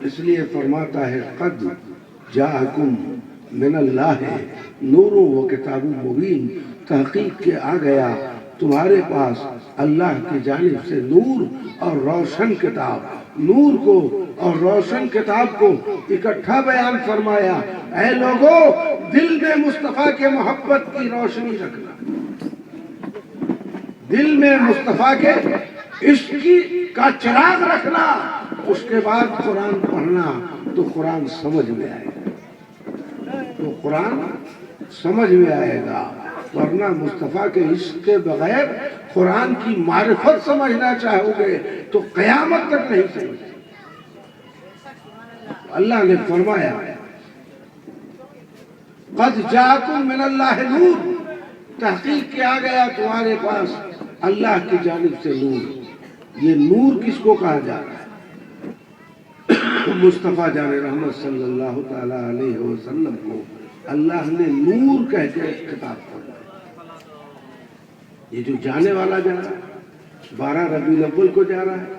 اس لیے فرماتا ہے قد جاءکم من اللہ نور و کتاب مبین، تحقیق کے آ گیا تمہارے پاس اللہ کی جانب سے نور اور روشن کتاب۔ نور کو اور روشن کتاب کو اکٹھا بیان فرمایا۔ اے لوگوں، دل میں مصطفیٰ کے محبت کی روشنی رکھنا، دل میں مصطفیٰ کے عشق کا چراغ رکھنا، اس کے بعد قرآن پڑھنا تو قرآن سمجھ میں آئے گا، تو قرآن سمجھ میں آئے گا۔ ورنہ مصطفیٰ کے عشق کے بغیر قرآن کی معرفت سمجھنا چاہو گے تو قیامت تک نہیں سمجھ۔ اللہ نے فرمایا قد جاءکم من اللہ نور، تحقیق کے آ گیا تمہارے پاس اللہ کی جانب سے نور۔ یہ نور کس کو کہا جا رہا ہے؟ مصطفیٰ جان رحمت صلی اللہ تعالی علیہ وسلم کو اللہ نے نور کہہ کے خطاب کیا۔ یہ جو جانے والا جا رہا ہے، 12 ربیع الاول کو جا رہا ہے،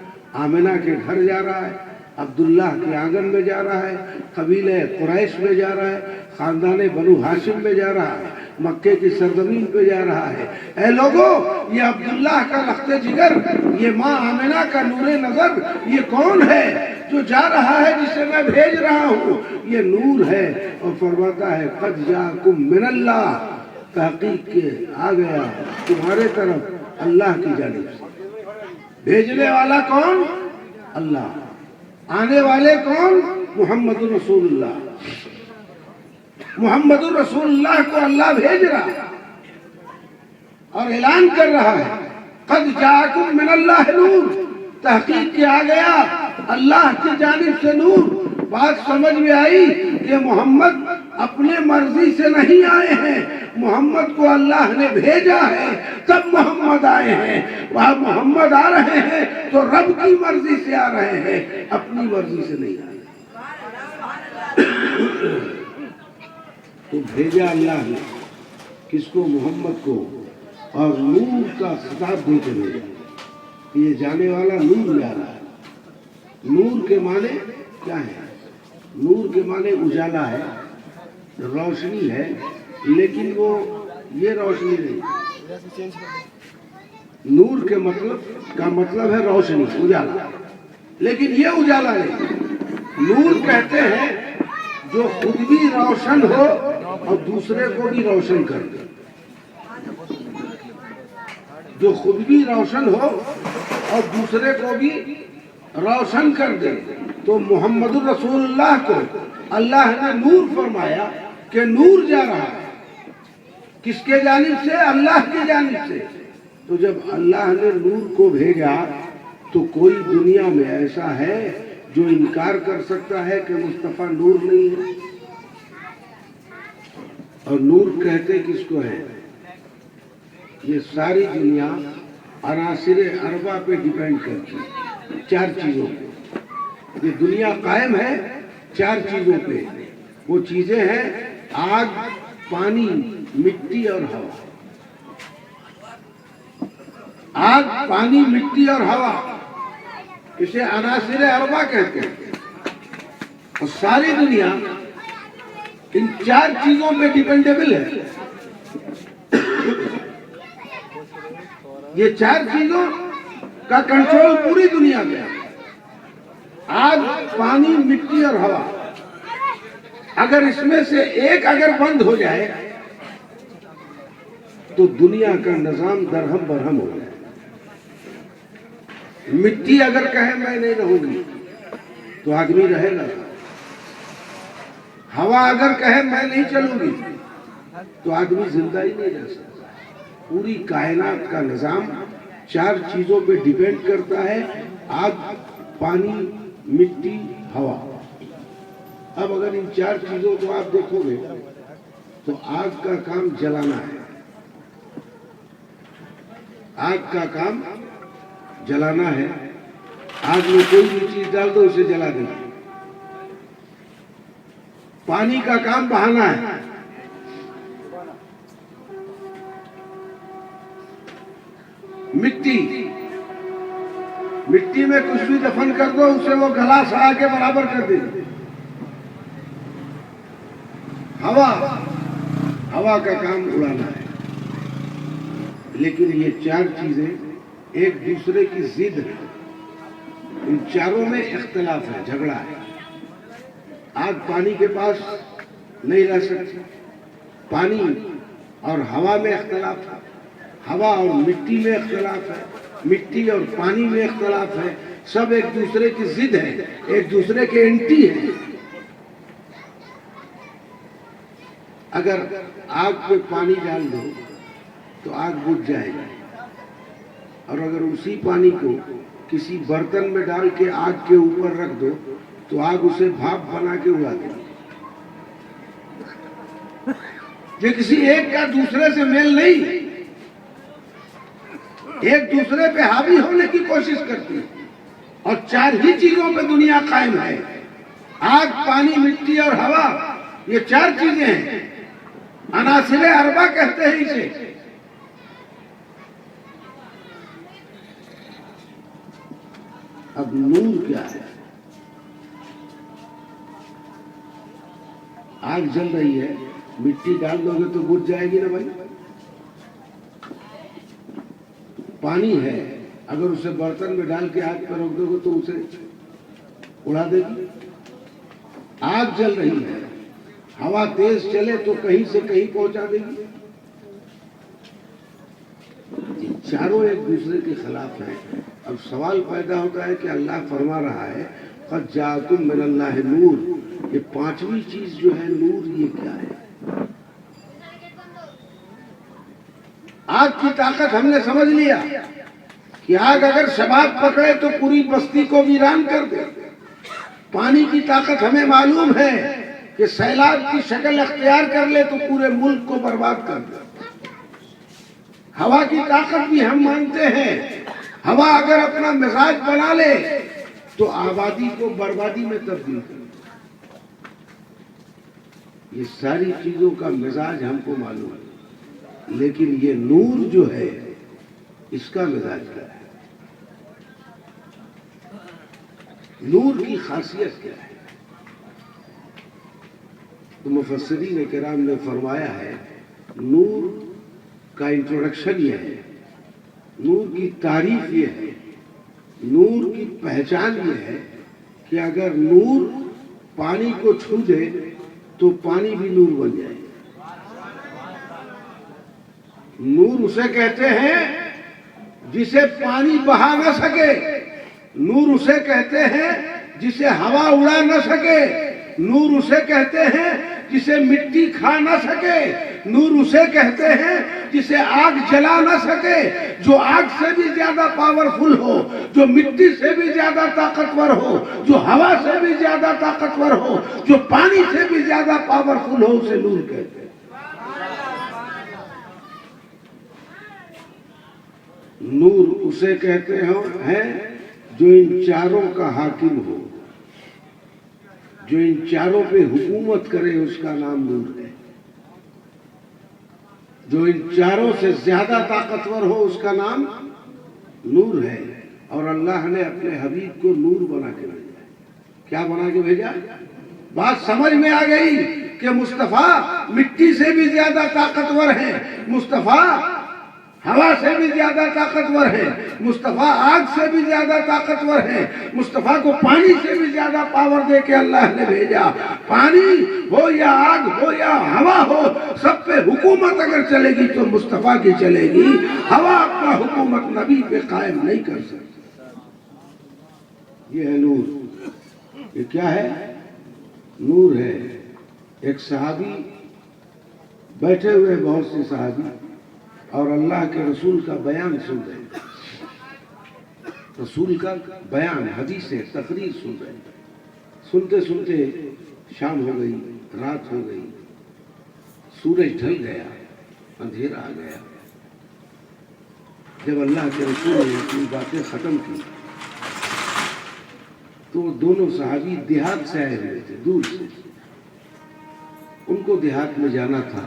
آمنہ کے گھر جا رہا ہے، عبداللہ کے آنگن میں جا رہا ہے، قبیلہ قریش میں جا رہا ہے، خاندان بنو ہاشم میں جا رہا ہے، مکے کی سرزمین پہ جا رہا ہے۔ اے لوگوں، یہ عبداللہ کا لخت جگر، یہ ماں آمنہ کا نور نظر، یہ کون ہے جو جا رہا ہے جسے میں بھیج رہا ہوں؟ یہ نور ہے۔ اور فرماتا ہے قد جاءکم من اللہ، تحقیق کے آ گیا تمہارے طرف اللہ کی جانب سے۔ بھیجنے والا کون؟ اللہ۔ آنے والے کون؟ محمد رسول اللہ۔ محمد الرسول اللہ کو اللہ بھیج رہا اور اعلان کر رہا ہے قد جاءکم من اللہ نور، تحقیق کے آ گیا اللہ کی جانب سے نور۔ بات سمجھ میں آئی کہ محمد اپنے مرضی سے نہیں آئے ہیں، محمد کو اللہ نے بھیجا ہے تب محمد آئے ہیں۔ وہاں محمد آ رہے ہیں تو رب کی مرضی سے آ رہے ہیں، اپنی مرضی سے نہیں آئے۔ تو بھیجا اللہ نے کس کو؟ محمد کو، اور نور کا خطاب دے کے بھیجا کہ یہ جانے والا نور جا رہا ہے۔ نور کے معنی کیا ہے؟ نور کے معنی اجالا ہے، روشنی ہے، لیکن وہ یہ روشنی نہیں۔ نور کے مطلب ہے روشنی، اجالا، لیکن یہ اجالا نہیں۔ نور کہتے ہیں جو خود بھی روشن ہو اور دوسرے کو بھی روشن کر دے، جو خود بھی روشن ہو اور دوسرے کو بھی روشن کر دے۔ تو محمد الرسول اللہ کو اللہ نے نور فرمایا کہ نور جا رہا ہے، کس کے جانب سے؟ اللہ کی جانب سے۔ تو جب اللہ نے نور کو بھیجا تو کوئی دنیا میں ایسا ہے جو انکار کر سکتا ہے کہ مصطفیٰ نور نہیں ہے؟ اور نور کہتے کس کو ہے؟ یہ ساری دنیا عناصر اربع پہ ڈیپینڈ کرتی ہے، 4 چیزوں پہ۔ یہ دنیا قائم ہے 4 چیزوں پہ۔ وہ چیزیں ہیں آگ، پانی، مٹی اور ہوا۔ آگ، پانی، مٹی اور ہوا، اسے عناصر اربع کہتے ہیں۔ اور ساری دنیا ان 4 چیزوں پہ ڈیپینڈیبل ہے۔ یہ 4 چیزوں کا کنٹرول پوری دنیا پہ ہے، آگ، پانی، مٹی اور ہوا۔ اگر اس میں سے ایک اگر بند ہو جائے تو دنیا کا نظام درہم برہم ہو جائے۔ مٹی اگر کہے میں نہیں رہوں گی تو آدمی رہے گا۔ ہوا اگر کہے میں نہیں چلوں گی تو آدمی زندہ ہی نہیں رہ سکتا۔ پوری کائنات کا نظام 4 چیزوں پہ ڈیپینڈ کرتا ہے، آگ، پانی، مٹی، ہوا۔ اب اگر ان 4 چیزوں کو آپ دیکھو گے تو آگ کا کام جلانا ہے، آگ کا کام جلانا ہے۔ آگ میں کوئی بھی چیز ڈال دو اسے جلا دے گا۔ پانی کا کام بہانا ہے، مٹی مٹی میں کچھ بھی دفن کر دو اسے وہ گلا سڑا کے برابر کر دے گی. ہوا کا کام اڑانا ہے. لیکن یہ چار چیزیں ایک دوسرے کی ضد ہیں. ان چاروں میں اختلاف ہے، جھگڑا ہے. آگ پانی کے پاس نہیں رہ سکتی. پانی اور ہوا میں اختلاف ہے. ہوا اور مٹی میں اختلاف ہے. مٹی اور پانی میں اختلاف ہے. سب ایک دوسرے کی ضد ہے، ایک دوسرے کے اینٹی ہیں. اگر آگ پہ پانی ڈال دو تو آگ بجھ جائے گی، اور اگر اسی پانی کو کسی برتن میں ڈال کے آگ کے اوپر رکھ دو تو آگ اسے بھاپ بنا کے اڑا دے گی. یہ کسی ایک کا دوسرے سے میل نہیں، ایک دوسرے پہ حاوی ہونے کی کوشش کرتی ہے. اور چار ہی چیزوں پہ دنیا قائم ہے، آگ، پانی، مٹی اور ہوا. یہ چار چیزیں ہیں، عناصر اربعہ کہتے ہیں اسے. اب نور کیا ہے؟ آگ جل رہی ہے، مٹی ڈال دو گے تو بجھ جائے گی نا بھائی. پانی ہے، اگر اسے برتن میں ڈال کے آگ پہ رکھ دو گے تو اسے اڑا دے گی. آگ جل رہی ہے، ہوا تیز چلے تو کہیں سے کہیں پہنچا دے گی. یہ چاروں ایک دوسرے کے خلاف ہیں. اب سوال پیدا ہوتا ہے کہ اللہ فرما رہا ہے قد جاءکم من اللہ نور. یہ پانچویں چیز جو ہے نور، یہ کیا ہے؟ آگ کی طاقت ہم نے سمجھ لیا کہ آگ اگر شباب پکڑے تو پوری بستی کو ویران کر دے. پانی کی طاقت ہمیں معلوم ہے کہ سیلاب کی شکل اختیار کر لے تو پورے ملک کو برباد کر دے. ہوا کی طاقت بھی ہم مانتے ہیں، ہوا اگر اپنا مزاج بنا لے تو آبادی کو بربادی میں تبدیل کر دے. یہ ساری چیزوں کا مزاج ہم کو معلوم ہے، لیکن یہ نور جو ہے اس کا مزاج کیا ہے؟ نور کی خاصیت کیا ہے؟ تو مفسرین کرام نے فرمایا ہے نور کا انٹروڈکشن یہ ہے، نور کی تعریف یہ ہے، نور کی پہچان یہ ہے کہ اگر نور پانی کو چھو دے تو پانی بھی نور بن جائے. نور اسے کہتے ہیں جسے پانی بہا نہ سکے. نور اسے کہتے ہیں جسے ہوا اڑا نہ سکے. نور اسے کہتے ہیں جسے مٹی کھا نہ سکے. نور اسے کہتے ہیں جسے آگ جلا نہ سکے. جو آگ سے بھی زیادہ پاورفل ہو، جو مٹی سے بھی زیادہ طاقتور ہو، جو ہوا سے بھی زیادہ طاقتور ہو، جو پانی سے بھی زیادہ پاورفل ہو، اسے نور کہتے ہیں. نور اسے کہتے ہیں جو ان چاروں کا حاکم ہو، جو ان چاروں پہ حکومت کرے، اس کا نام نور ہے. جو ان چاروں سے زیادہ طاقتور ہو، اس کا نام نور ہے. اور اللہ نے اپنے حبیب کو نور بنا کے بھیجا. کیا بنا کے بھیجا؟ بات سمجھ میں آ گئی کہ مصطفیٰ مٹی سے بھی زیادہ طاقتور ہیں، مصطفیٰ ہوا سے بھی زیادہ طاقتور ہے، مصطفیٰ آگ سے بھی زیادہ طاقتور ہے، مصطفیٰ کو پانی سے بھی زیادہ پاور دے کے اللہ نے بھیجا. پانی ہو یا آگ ہو یا ہوا ہو، سب پہ حکومت اگر چلے گی تو مصطفیٰ کی چلے گی. ہوا اپنا حکومت نبی پہ قائم نہیں کر سکتی. یہ ہے نور. یہ کیا ہے؟ نور ہے. ایک صحابی بیٹھے ہوئے، بہت سے صحابی، اور اللہ کے رسول کا بیان سن رہے ہیں. رسول کا بیان، حدیث، تقریر سن رہے ہیں. سنتے سنتے شام ہو گئی، رات ہو گئی، سورج ڈھل گیا، اندھیرا آ گیا. جب اللہ کے رسول نے اپنی باتیں ختم کی تو دونوں صحابی دیہات سے آئے ہوئے تھے، دور سے. ان کو دیہات میں جانا تھا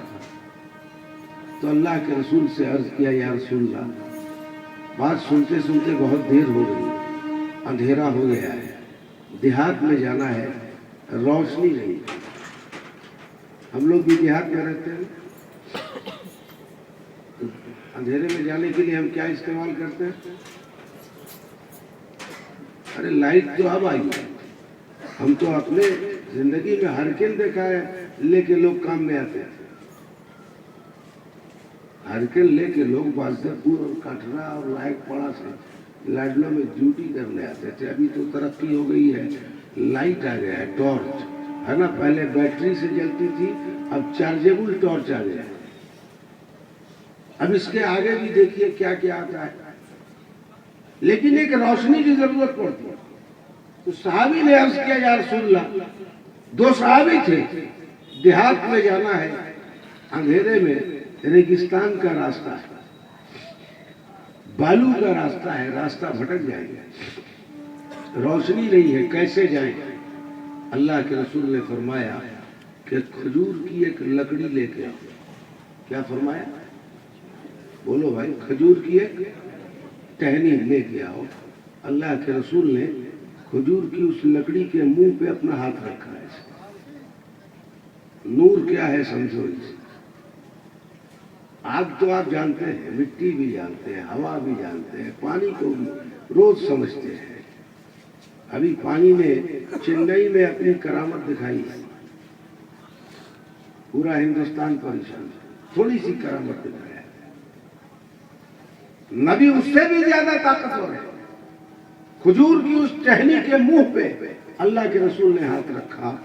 تو اللہ کے رسول سے عرض کیا یا رسول اللہ، بات سنتے سنتے بہت دیر ہو گئی، اندھیرا ہو گیا ہے، دیہات میں جانا ہے، روشنی نہیں ہے۔ ہم لوگ بھی دیہات میں رہتے ہیں، اندھیرے میں جانے کے لیے ہم کیا استعمال کرتے ہیں؟ ارے لائٹ تو اب آئی ہے، ہم تو اپنے زندگی میں ہرکن دیکھا ہے لے کے لوگ کام میں آتے ہیں، ہرکن لے کے لوگ بازدر پور اور کٹرا اور لائٹ پڑا سے لاڈلوں میں ڈیوٹی کرنے آتے تھے۔ ابھی تو ترقی ہو گئی ہے، لائٹ آ گیا ہے، ٹارچ ہے نا، پہلے بیٹری سے جلتی تھی، اب چارجیبل ٹارچ آ گیا ہے۔ اب اس کے آگے بھی دیکھیے کیا کیا آتا ہے، لیکن ایک روشنی کی ضرورت پڑتی ہے۔ تو صحابی نے عرض کیا یا رسول اللہ، دو صحابی تھے، دیہات میں جانا ہے، اندھیرے میں، ریگستان کا راستہ ہے، بالو کا راستہ ہے، راستہ بھٹک جائے گا، روشنی نہیں ہے، کیسے جائیں؟ اللہ کے رسول نے فرمایا کہ کھجور کی ایک لکڑی لے کے آؤ۔ کیا فرمایا؟ بولو بھائی، کھجور کی ایک ٹہنی لے کے آؤ۔ اللہ کے رسول نے کھجور کی اس لکڑی کے منہ پہ اپنا ہاتھ رکھا ہے۔ نور کیا ہے سمجھو اسے۔ آگ تو آپ جانتے ہیں، مٹی بھی جانتے ہیں، ہوا بھی جانتے ہیں، پانی کو بھی روز سمجھتے ہیں۔ ابھی پانی نے چنئی میں اپنی کرامت دکھائی ہے، پورا ہندوستان پریشان، تھوڑی سی کرامت دکھایا۔ نبی اس سے بھی زیادہ طاقتور ہے۔ کھجور کی اس ٹہنی کے منہ پہ اللہ کے رسول نے ہاتھ رکھا،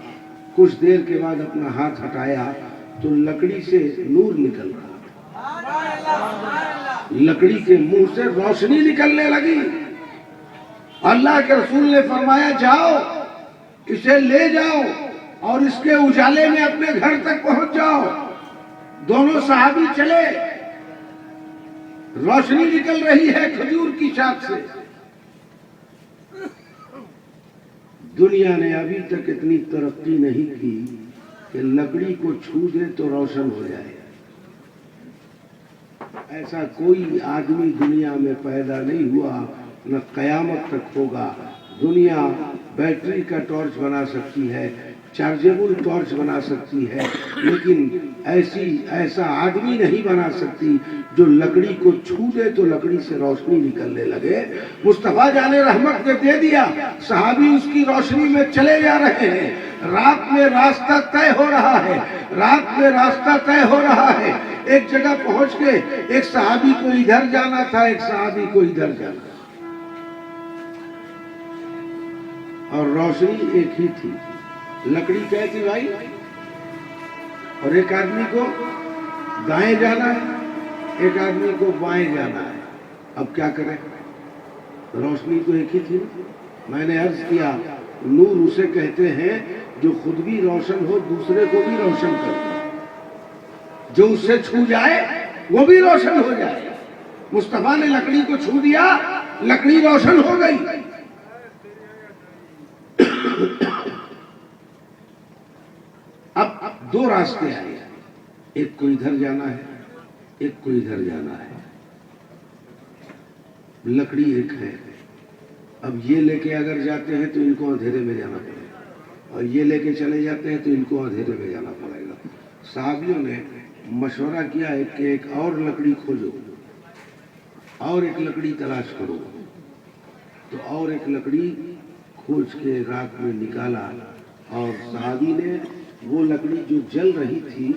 کچھ دیر کے بعد اپنا ہاتھ ہٹایا تو لکڑی سے نور نکل رہا، لکڑی کے منہ سے روشنی نکلنے لگی۔ اللہ کے رسول نے فرمایا جاؤ اسے لے جاؤ اور اس کے اجالے میں اپنے گھر تک پہنچ جاؤ۔ دونوں صحابی چلے، روشنی نکل رہی ہے کھجور کی شاخ سے۔ دنیا نے ابھی تک اتنی ترقی نہیں کی کہ لکڑی کو چھو دے تو روشن ہو جائے۔ ایسا کوئی آدمی دنیا میں پیدا نہیں ہوا، نہ قیامت تک ہوگا۔ دنیا بیٹری کا ٹارچ بنا سکتی ہے، چارجیبل ٹارچ بنا سکتی ہے، لیکن ایسا آدمی نہیں بنا سکتی جو لکڑی کو چھو دے تو لکڑی سے روشنی نکلنے لگے۔ مصطفیٰ جان رحمت نے دے دیا، صحابی اس کی روشنی میں چلے جا رہے ہیں۔ رات میں راستہ طے ہو رہا ہے، رات میں راستہ طے ہو رہا ہے۔ ایک جگہ پہنچ کے ایک صحابی کو ادھر جانا تھا، ایک صحابی کو ادھر جانا تھا، اور روشنی ایک ہی تھی، لکڑی کہتی بھائی، اور ایک آدمی کو دائیں جانا ہے، ایک آدمی کو بائیں جانا ہے۔ اب کیا کریں؟ روشنی تو ایک ہی تھی۔ میں نے عرض کیا نور اسے کہتے ہیں جو خود بھی روشن ہو، دوسرے کو بھی روشن کرتا، جو اس سے چھو جائے وہ بھی روشن ہو جائے۔ مصطفیٰ نے لکڑی کو چھو دیا، لکڑی روشن ہو گئی۔ اب دو راستے آئے، ایک کو ادھر جانا ہے، ایک کو ادھر جانا ہے، لکڑی ایک ہے۔ اب یہ لے کے اگر جاتے ہیں تو ان کو اندھیرے میں جانا پڑے گا، اور یہ لے کے چلے جاتے ہیں تو ان کو اندھیرے میں جانا پڑے گا۔ صحابیوں نے مشورہ کیا ہے کہ ایک اور لکڑی کھوجو، اور ایک لکڑی تلاش کرو، تو اور ایک لکڑی کھوج کے رات میں نکالا، اور صحابی نے وہ لکڑی جو جل رہی تھی،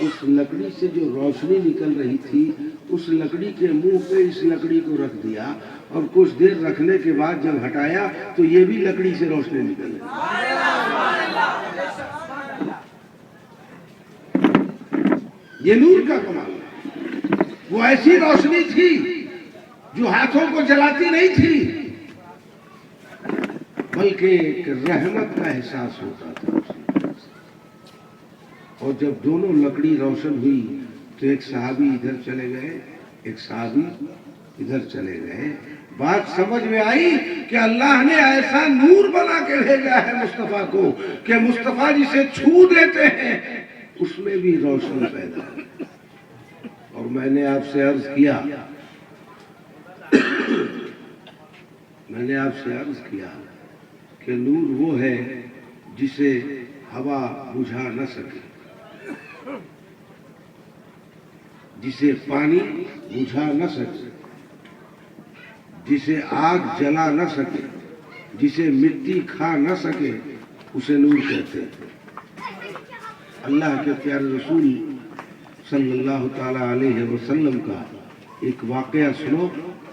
اس لکڑی سے جو روشنی نکل رہی تھی، اس لکڑی کے منہ پہ اس لکڑی کو رکھ دیا، اور کچھ دیر رکھنے کے بعد جب ہٹایا تو یہ بھی لکڑی سے روشنی نکل رہی۔ یہ نور کا کمال ہے۔ وہ ایسی روشنی تھی جو ہاتھوں کو جلاتی نہیں تھی، بلکہ ایک رحمت کا احساس ہوتا تھا۔ اور جب دونوں لکڑی روشن ہوئی تو ایک صحابی ادھر چلے گئے، ایک صحابی ادھر چلے گئے۔ بات سمجھ میں آئی کہ اللہ نے ایسا نور بنا کے بھیجا ہے مصطفیٰ کو کہ مصطفیٰ جسے چھو دیتے ہیں اس میں بھی روشنی پیدا ہے۔ اور میں نے آپ سے عرض کیا میں نے آپ سے عرض کیا کہ نور وہ ہے جسے ہوا بجھا نہ سکے، جسے پانی بجھا نہ سکے، جسے آگ جلا نہ سکے، جسے مٹی کھا نہ سکے، اسے نور کہتے ہیں۔ اللہ کے پیارے رسول صلی اللہ تعالی علیہ وسلم کا ایک واقعہ سنو،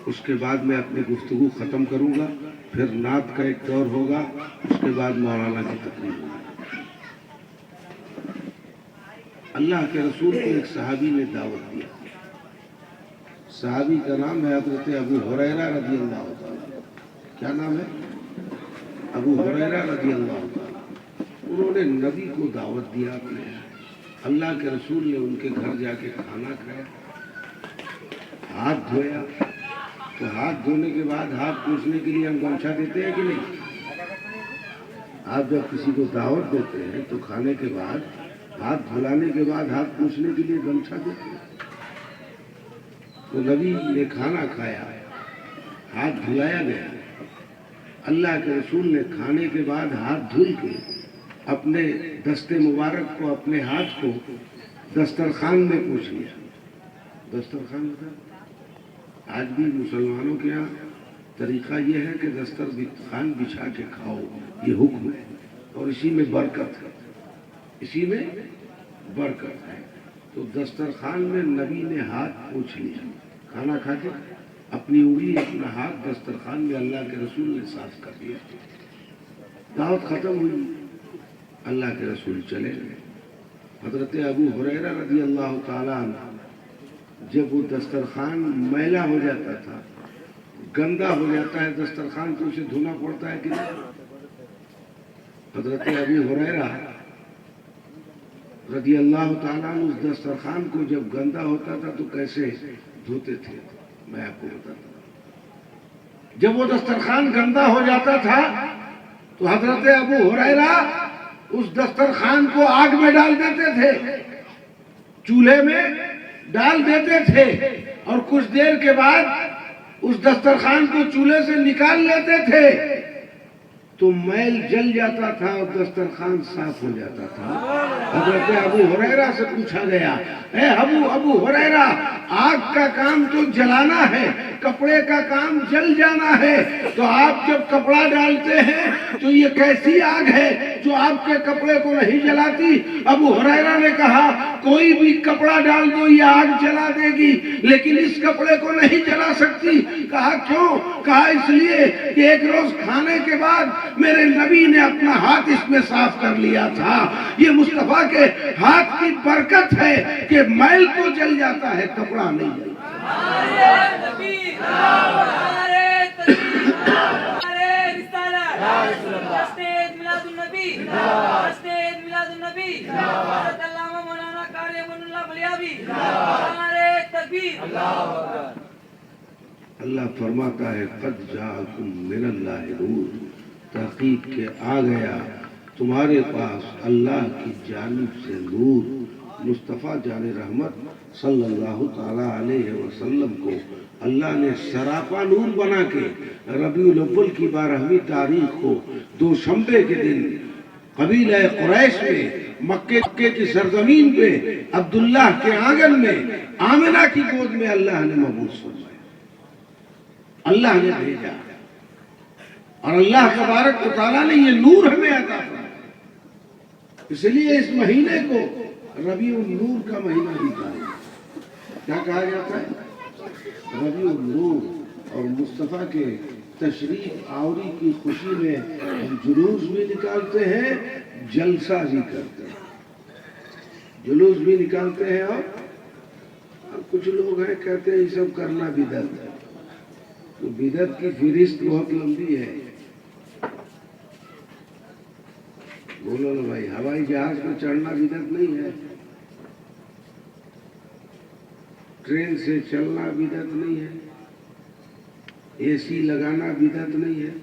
اس کے بعد میں اپنی گفتگو ختم کروں گا، پھر نعت کا ایک دور ہوگا، اس کے بعد مولانا کی تقریر ہوگی۔ اللہ کے رسول کو ایک صحابی نے دعوت دیا، صحابی کا نام ہے حضرت ابو ہریرہ رضی اللہ تعالیٰ۔ کیا نام ہے؟ ابو ہریرہ رضی اللہ تعالیٰ۔ انہوں نے نبی کو دعوت دیا اپنے، اللہ کے رسول نے ان کے گھر جا کے کھانا کھایا، ہاتھ دھویا، تو ہاتھ دھونے کے بعد ہاتھ پوچھنے کے لیے ہم گمچھا دیتے ہیں کہ نہیں؟ آپ جب کسی کو دعوت دیتے ہیں تو کھانے کے بعد ہاتھ دھلانے کے بعد ہاتھ پوچھنے کے لیے گمچھا دیتے ہیں۔ تو نبی نے کھانا کھایا، ہاتھ دھلایا گیا، اللہ کے رسول نے کھانے کے بعد ہاتھ دھل کے اپنے دست مبارک کو، اپنے ہاتھ کو دسترخوان میں پوچھ لیا۔ دسترخوان ہوتا، آج بھی مسلمانوں کے یہاں طریقہ یہ ہے کہ دسترخوان بچھا کے کھاؤ، یہ حکم ہے، اور اسی میں برکت ہے، اسی میں برکت ہے۔ تو دسترخوان میں نبی نے ہاتھ پوچھ لیا، کھانا کھا کے اپنی انگلی، اپنا ہاتھ دسترخوان میں اللہ کے رسول نے صاف کر دیا۔ دعوت ختم ہوئی، اللہ کے رسول چلے گئے۔ حضرت ابو ہریرہ رضی اللہ تعالیٰ عنہ، جب وہ دسترخوان میلا ہو جاتا تھا، گندا ہو جاتا ہے دسترخوان، تو اسے دھونا پڑتا ہے کہ نہیں؟ حضرت ابو ہریرہ رضی اللہ تعالیٰ عنہ اس دسترخوان کو جب گندا ہوتا تھا تو کیسے دھوتے تھے، میں آپ کو بتاتا ہوں۔ جب وہ دسترخوان گندا ہو جاتا تھا تو حضرت ابو ہریرہ اس دسترخوان کو آگ میں ڈال دیتے تھے، چولہے میں ڈال دیتے تھے، اور کچھ دیر کے بعد اس دسترخوان کو چولہے سے نکال لیتے تھے تو میل جل جاتا تھا اور دسترخوان صاف ہو جاتا تھا۔ حضرت ابو ہریرہ سے پوچھا گیا، اے ابو ہریرہ، آگ کا کام تو جلانا ہے، کپڑے کا کام جل جانا ہے، تو آپ جب کپڑا ڈالتے ہیں تو یہ کیسی آگ ہے جو آپ کے کپڑے کو نہیں جلاتی؟ ابو ہریرہ نے کہا، کوئی بھی کپڑا ڈال دو یہ آگ جلا دے گی، لیکن اس کپڑے کو نہیں جلا سکتی۔ کہا کیوں؟ کہا اس لیے کہ ایک روز کھانے کے بعد میرے نبی نے اپنا ہاتھ اس میں صاف کر لیا تھا۔ یہ مصطفیٰ کے ہاتھ کی برکت ہے کہ میل تو جل جاتا ہے، کپڑا نہیں جلتا۔ اللہ فرماتا ہے، قد جاءکم من اللہ نور، تحقیق کہ آ گیا تمہارے پاس اللہ کی جانب سے نور۔ مصطفیٰ جان رحمت صلی اللہ تعالی علیہ وسلم کو اللہ نے سراپا نور بنا کے ربیع الاول کی 12ویں تاریخ کو دوشنبے کے دن قبیلہ قریش میں مکے کی سرزمین پہ عبداللہ کے آنگن میں آمنہ کی گود میں اللہ نے مبعوث فرمایا، اللہ نے بھیجا، اور اللہ تبارک و تعالیٰ نے یہ نور ہمیں عطا فرمایا۔ اس لیے اس مہینے کو ربیع النور کا مہینہ بھی کیا کہا جاتا ہے؟ ربیع النور۔ اور مصطفیٰ کے تشریف آوری کی خوشی میں ہم جلوس بھی نکالتے ہیں، جلسہ بھی کرتے ہیں، جلوس بھی نکالتے ہیں، اور کچھ لوگ ہیں کہتے ہیں یہ سب کرنا بدعت ہے۔ تو بدعت کی فہرست بہت لمبی ہے۔ بولو نا بھائی، ہوائی جہاز پہ چڑھنا بدعت نہیں ہے، ٹرین سے چلنا بدعت نہیں ہے، اے سی لگانا بدعت نہیں ہے،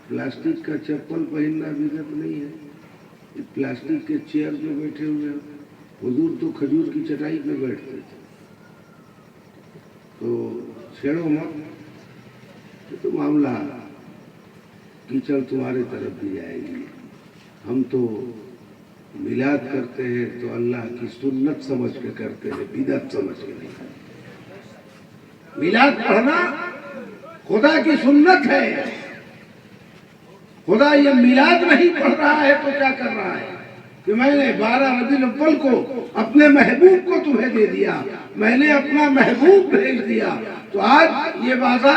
پلاسٹک کا چپل پہننا بدعت نہیں ہے، پلاسٹک کے چیئر پہ بیٹھے ہوئے ہیں۔ حضور تو کھجور کی چٹائی پہ بیٹھتے تھے، تو چھیڑو مت۔ تو معاملہ کیچڑ تمہارے طرف بھی جائے گی. ہم تو میلاد کرتے ہیں تو اللہ کی سنت سمجھ کے کرتے ہیں، بدعت سمجھ کے نہیں. میلاد پڑھنا خدا کی سنت ہے. خدا یہ میلاد نہیں پڑھ رہا ہے تو کیا کر رہا ہے کہ میں نے 12 ربیع الاول کو اپنے محبوب کو تمہیں دے دیا، میں نے اپنا محبوب بھیج دیا. تو آج یہ بازار